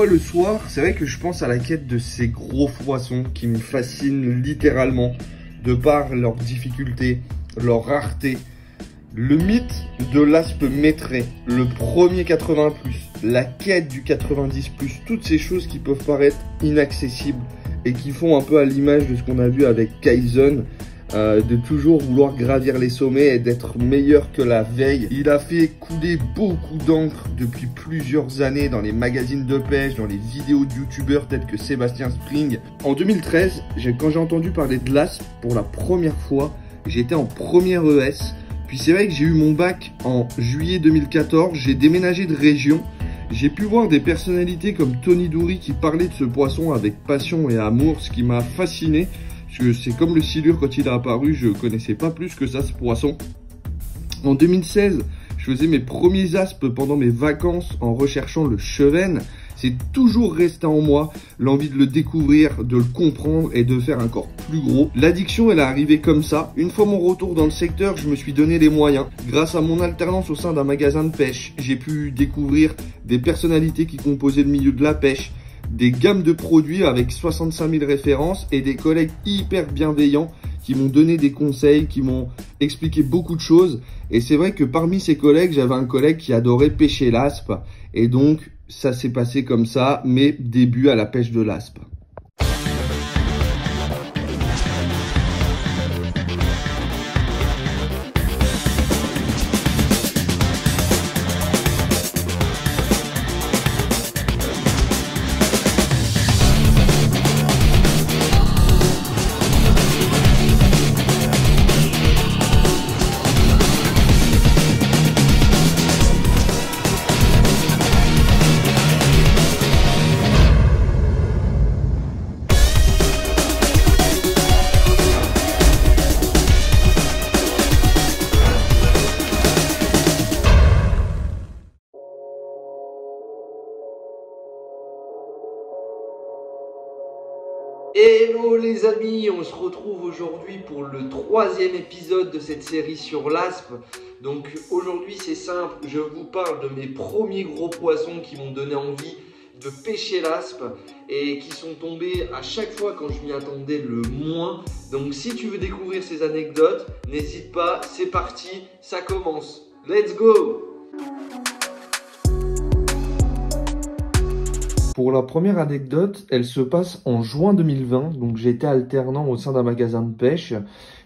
fois le soir, c'est vrai que je pense à la quête de ces gros poissons qui me fascinent littéralement, de par leur difficulté, leur rareté. Le mythe de l'aspe maîtré, le premier 80+, la quête du 90+, toutes ces choses qui peuvent paraître inaccessibles et qui font un peu à l'image de ce qu'on a vu avec Kaizen, de toujours vouloir gravir les sommets et d'être meilleur que la veille. Il a fait couler beaucoup d'encre depuis plusieurs années dans les magazines de pêche, dans les vidéos de youtubeurs tels que Sébastien Spring. En 2013, quand j'ai entendu parler de l'aspe pour la première fois, j'étais en première ES. Puis c'est vrai que j'ai eu mon bac en juillet 2014, j'ai déménagé de région. J'ai pu voir des personnalités comme Tony Doury qui parlaient de ce poisson avec passion et amour, ce qui m'a fasciné. Parce que c'est comme le silure quand il a apparu, je connaissais pas plus que ça ce poisson. En 2016, je faisais mes premiers aspes pendant mes vacances en recherchant le chevenne. C'est toujours resté en moi, l'envie de le découvrir, de le comprendre et de faire encore plus gros. L'addiction, elle est arrivée comme ça. Une fois mon retour dans le secteur, je me suis donné les moyens. Grâce à mon alternance au sein d'un magasin de pêche, j'ai pu découvrir des personnalités qui composaient le milieu de la pêche, des gammes de produits avec 65 000 références et des collègues hyper bienveillants qui m'ont donné des conseils, qui m'ont expliqué beaucoup de choses. Et c'est vrai que parmi ces collègues, j'avais un collègue qui adorait pêcher l'aspe. Et donc, ça s'est passé comme ça, mes débuts à la pêche de l'aspe. Hello les amis, on se retrouve aujourd'hui pour le 3e épisode de cette série sur l'aspe. Donc aujourd'hui c'est simple, je vous parle de mes premiers gros poissons qui m'ont donné envie de pêcher l'aspe et qui sont tombés à chaque fois quand je m'y attendais le moins. Donc si tu veux découvrir ces anecdotes, n'hésite pas, c'est parti, ça commence. Let's go! Pour la première anecdote, elle se passe en juin 2020, donc j'étais alternant au sein d'un magasin de pêche.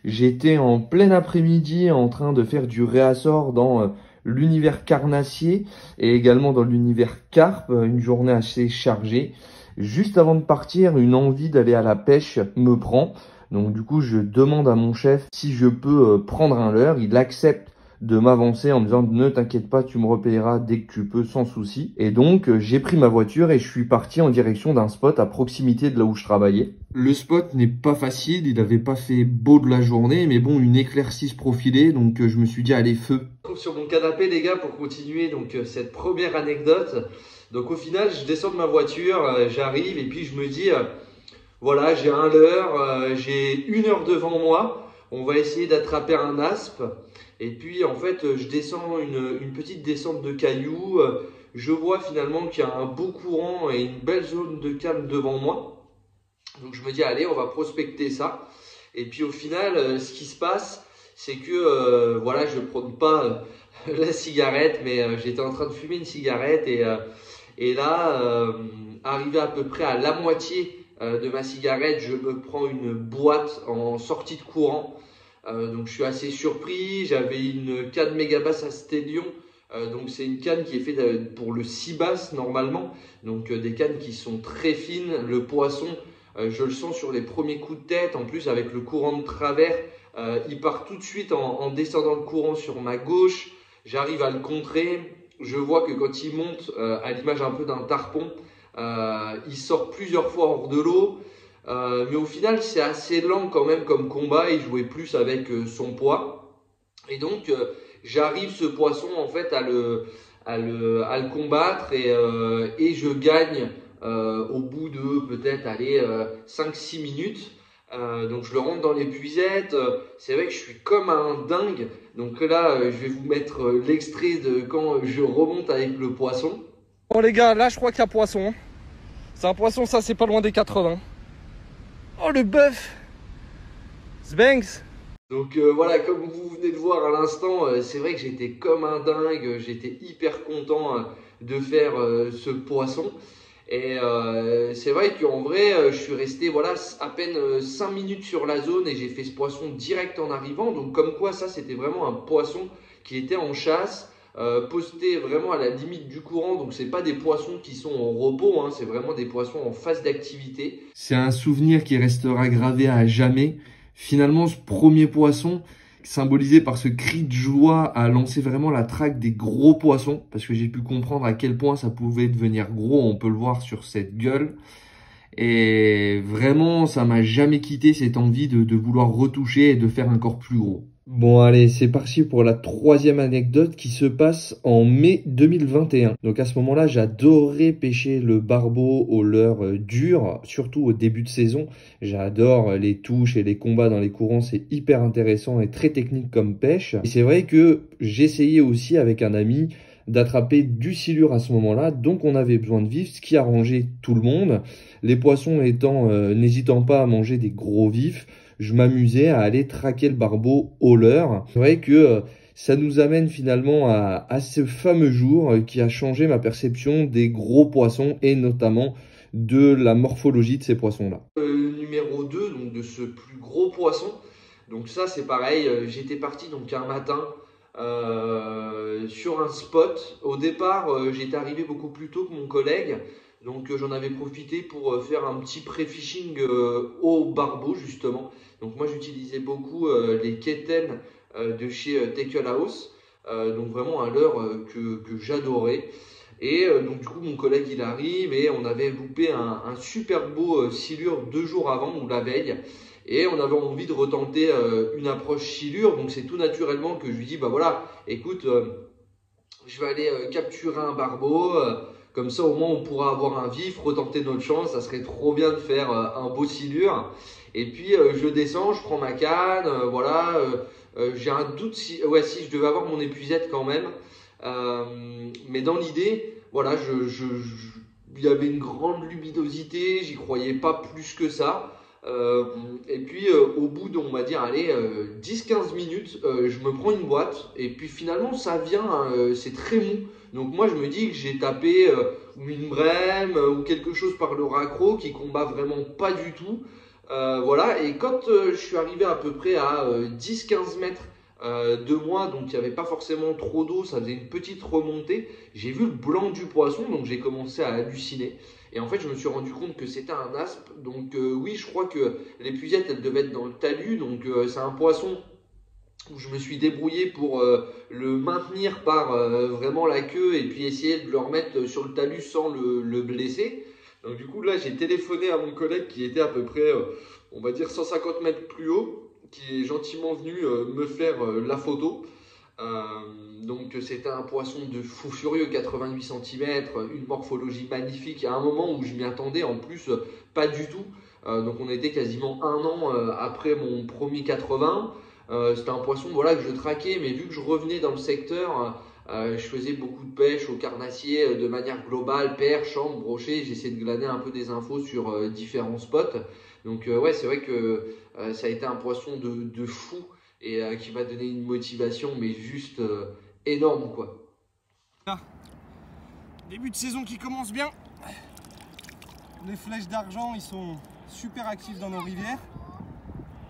J'étais en plein après-midi en train de faire du réassort dans l'univers carnassier et également dans l'univers carpe, une journée assez chargée. Juste avant de partir, une envie d'aller à la pêche me prend. Donc du coup, je demande à mon chef si je peux prendre un leurre. Il accepte de m'avancer en me disant ne t'inquiète pas, tu me repayeras dès que tu peux sans souci. Et donc j'ai pris ma voiture et je suis parti en direction d'un spot à proximité de là où je travaillais. Le spot n'est pas facile, il n'avait pas fait beau de la journée, mais bon, une éclaircie se profilait, donc je me suis dit allez feu. Je trouve sur mon canapé les gars pour continuer donc cette première anecdote. Donc au final je descends de ma voiture, j'arrive et puis je me dis voilà, j'ai un leurre, j'ai 1 heure devant moi, on va essayer d'attraper un aspe. Et puis en fait je descends une petite descente de cailloux, je vois finalement qu'il y a un beau courant et une belle zone de calme devant moi. Donc je me dis allez, on va prospecter ça. Et puis au final ce qui se passe c'est que voilà, je ne prône pas la cigarette, mais j'étais en train de fumer une cigarette et là arrivé à peu près à la moitié de ma cigarette, je me prends une boîte en sortie de courant. Donc je suis assez surpris. J'avais une canne Megabass à Stélion, donc c'est une canne qui est faite pour le 6 bass normalement, donc des cannes qui sont très fines. Le poisson, je le sens sur les premiers coups de tête, en plus avec le courant de travers, il part tout de suite en descendant le courant sur ma gauche. J'arrive à le contrer, je vois que quand il monte à l'image un peu d'un tarpon, il sort plusieurs fois hors de l'eau. Mais au final c'est assez lent quand même comme combat, il jouait plus avec son poids et donc j'arrive ce poisson en fait à le combattre et je gagne au bout de peut-être 5-6 minutes. Donc je le rentre dans l'épuisette, c'est vrai que je suis comme un dingue. Donc là je vais vous mettre l'extrait de quand je remonte avec le poisson. Bon les gars, là je crois qu'il y a poisson. C'est un poisson, ça, c'est pas loin des 80. Oh, le bœuf! Sbanks! Donc voilà, comme vous venez de voir à l'instant, c'est vrai que j'étais comme un dingue, j'étais hyper content de faire ce poisson. Et c'est vrai qu'en vrai, je suis resté voilà, à peine 5 minutes sur la zone et j'ai fait ce poisson direct en arrivant. Donc comme quoi ça, c'était vraiment un poisson qui était en chasse, posté vraiment à la limite du courant. Donc c'est pas des poissons qui sont en repos, hein, c'est vraiment des poissons en phase d'activité. C'est un souvenir qui restera gravé à jamais. Finalement, ce premier poisson, symbolisé par ce cri de joie, a lancé vraiment la traque des gros poissons, parce que j'ai pu comprendre à quel point ça pouvait devenir gros, on peut le voir sur cette gueule. Et vraiment, ça m'a jamais quitté cette envie de vouloir retoucher et de faire encore plus gros. Bon allez, c'est parti pour la troisième anecdote qui se passe en mai 2021. Donc à ce moment-là, j'adorais pêcher le barbeau au leurre dur, surtout au début de saison. J'adore les touches et les combats dans les courants, c'est hyper intéressant et très technique comme pêche. Et c'est vrai que j'essayais aussi avec un ami d'attraper du silure à ce moment-là, donc on avait besoin de vifs, ce qui arrangeait tout le monde. Les poissons étant n'hésitant pas à manger des gros vifs, je m'amusais à aller traquer le barbeau au leurre. C'est vrai que ça nous amène finalement à ce fameux jour qui a changé ma perception des gros poissons et notamment de la morphologie de ces poissons-là. Numéro 2, donc de ce plus gros poisson. Donc ça c'est pareil, j'étais parti donc un matin sur un spot. Au départ, j'étais arrivé beaucoup plus tôt que mon collègue. Donc j'en avais profité pour faire un petit pré-fishing au barbeau justement. Donc moi j'utilisais beaucoup les Ketten de chez Tackle House. Donc vraiment un leurre que j'adorais. Et donc du coup mon collègue il arrive et on avait loupé un super beau silure 2 jours avant ou la veille. Et on avait envie de retenter une approche silure. Donc c'est tout naturellement que je lui dis bah voilà écoute je vais aller capturer un barbeau. Comme ça, au moins, on pourra avoir un vif, retenter notre chance. Ça serait trop bien de faire un beau silure. Et puis, je descends, je prends ma canne. Voilà. J'ai un doute si, ouais, si je devais avoir mon épuisette quand même. Mais dans l'idée, voilà, il y avait une grande luminosité. J'y croyais pas plus que ça. Et puis au bout de, on va dire, allez, 10-15 minutes, je me prends une boîte et puis finalement ça vient, c'est très mou. Donc moi je me dis que j'ai tapé une brème ou quelque chose par le raccro qui combat vraiment pas du tout. Voilà, et quand je suis arrivé à peu près à 10-15 mètres de moi, donc il n'y avait pas forcément trop d'eau, ça faisait une petite remontée, j'ai vu le blanc du poisson, donc j'ai commencé à halluciner. Et en fait, je me suis rendu compte que c'était un aspe. Donc oui, je crois que l'épuisette, elle devait être dans le talus. Donc c'est un poisson où je me suis débrouillé pour le maintenir par vraiment la queue et puis essayer de le remettre sur le talus sans le blesser. Donc du coup, là, j'ai téléphoné à mon collègue qui était à peu près, on va dire, 150 mètres plus haut, qui est gentiment venu me faire la photo. Donc c'était un poisson de fou furieux, 88 cm, une morphologie magnifique. À un moment où je m'y attendais, en plus, pas du tout. Donc on était quasiment 1 an après mon premier 80. C'était un poisson voilà, que je traquais, mais vu que je revenais dans le secteur, je faisais beaucoup de pêche au carnassier de manière globale, perche, chantre, brochet. J'essayais de glaner un peu des infos sur différents spots. Donc ouais, c'est vrai que ça a été un poisson de fou et qui m'a donné une motivation, mais juste énorme quoi. Début de saison qui commence bien. Les flèches d'argent, ils sont super actifs dans nos rivières.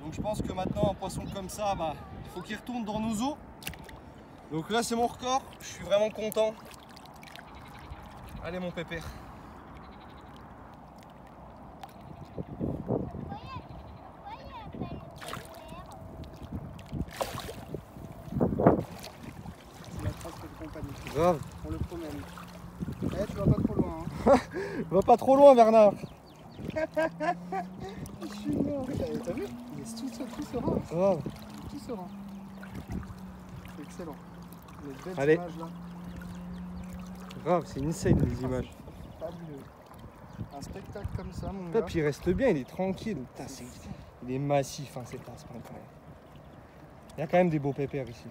Donc je pense que maintenant un poisson comme ça, bah, il faut qu'il retourne dans nos eaux. Donc là c'est mon record, je suis vraiment content. Allez mon pépère. Grave. On le promène. Eh, tu vas pas trop loin. Hein. Va pas trop loin, Bernard. Je suis mort. T'as vu? Il est tout serein. Grave. Il est tout serein. C'est excellent. Les belles Allez. images là. Grave, c'est insane les images. Fabuleux. Un spectacle comme ça, mon gars. Et puis il reste bien, il est tranquille. Putain, il est massif, hein, cet aspe quand même. Il y a quand même des beaux pépères ici.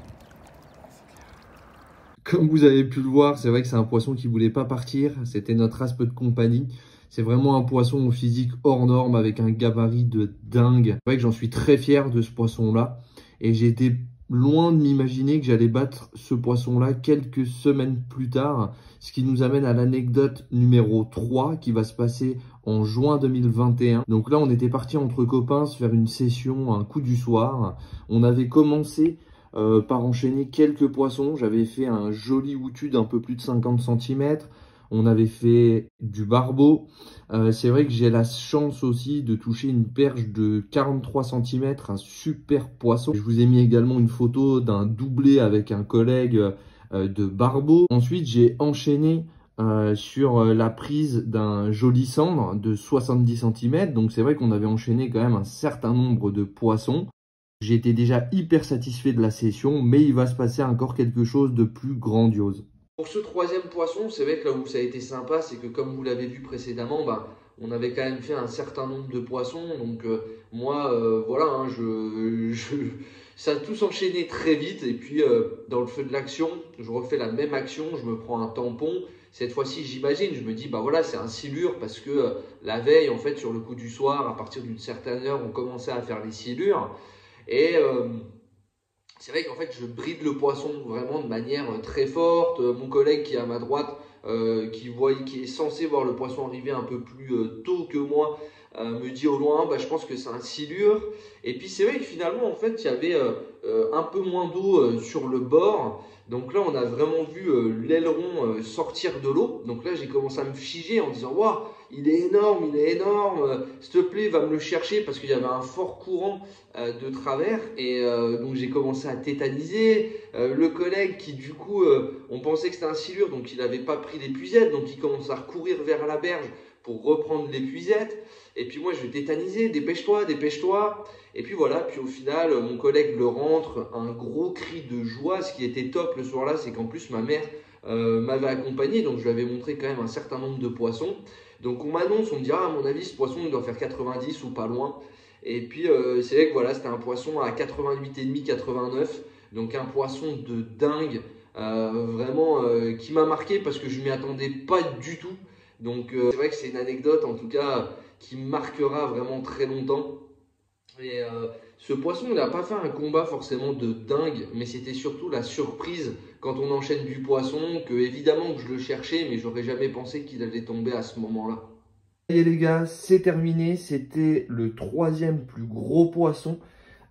Comme vous avez pu le voir, c'est vrai que c'est un poisson qui voulait pas partir. C'était notre aspe de compagnie. C'est vraiment un poisson au physique hors norme avec un gabarit de dingue. C'est vrai que j'en suis très fier de ce poisson-là. Et j'ai été loin de m'imaginer que j'allais battre ce poisson-là quelques semaines plus tard. Ce qui nous amène à l'anecdote numéro 3 qui va se passer en juin 2021. Donc là, on était parti entre copains se faire une session, un coup du soir. On avait commencé par enchaîner quelques poissons. J'avais fait un joli outu d'un peu plus de 50 cm. On avait fait du barbeau. C'est vrai que j'ai la chance aussi de toucher une perche de 43 cm, un super poisson. Je vous ai mis également une photo d'un doublé avec un collègue de barbeau. Ensuite, j'ai enchaîné sur la prise d'un joli cendre de 70 cm. Donc c'est vrai qu'on avait enchaîné quand même un certain nombre de poissons. J'étais déjà hyper satisfait de la session, mais il va se passer encore quelque chose de plus grandiose. Pour ce troisième poisson, c'est vrai que là où ça a été sympa, c'est que comme vous l'avez vu précédemment, on avait quand même fait un certain nombre de poissons. Donc moi, voilà, hein, ça a tout s'enchaîné très vite. Et puis dans le feu de l'action, je refais la même action, je me prends un tampon. Cette fois-ci, j'imagine, je me dis, bah voilà, c'est un silure parce que la veille, en fait, sur le coup du soir, à partir d'une certaine heure, on commençait à faire les silures. Et c'est vrai qu'en fait, je bride le poisson vraiment de manière très forte. Mon collègue qui est à ma droite, qui est censé voir le poisson arriver un peu plus tôt que moi, me dit au loin, bah, je pense que c'est un silure. Et puis c'est vrai que finalement, en fait, il y avait un peu moins d'eau sur le bord. Donc là, on a vraiment vu l'aileron sortir de l'eau. Donc là, j'ai commencé à me figer en disant, waouh, il est énorme, s'il te plaît, va me le chercher parce qu'il y avait un fort courant de travers. Et donc j'ai commencé à tétaniser. Le collègue qui du coup, on pensait que c'était un silure, donc il n'avait pas pris l'épuisette. Donc il commence à recourir vers la berge pour reprendre l'épuisette. Et puis moi je vais tétaniser, dépêche-toi, dépêche-toi. Et puis voilà, puis au final mon collègue le rentre, un gros cri de joie. Ce qui était top le soir là, c'est qu'en plus ma mère m'avait accompagné, donc je lui avais montré quand même un certain nombre de poissons. Donc on m'annonce, on me dit ah, à mon avis ce poisson il doit faire 90 ou pas loin. Et puis c'est vrai que voilà, c'était un poisson à 88,5, 89. Donc un poisson de dingue, vraiment qui m'a marqué parce que je ne m'y attendais pas du tout. Donc c'est vrai que c'est une anecdote en tout cas qui me marquera vraiment très longtemps. Et ce poisson, il n'a pas fait un combat forcément de dingue, mais c'était surtout la surprise quand on enchaîne du poisson, que évidemment que je le cherchais, mais j'aurais jamais pensé qu'il allait tomber à ce moment-là. Et les gars, c'est terminé. C'était le troisième plus gros poisson.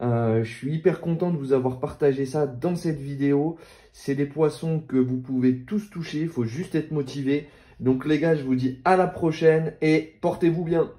Je suis hyper content de vous avoir partagé ça dans cette vidéo. C'est des poissons que vous pouvez tous toucher. Il faut juste être motivé. Donc les gars, je vous dis à la prochaine et portez-vous bien.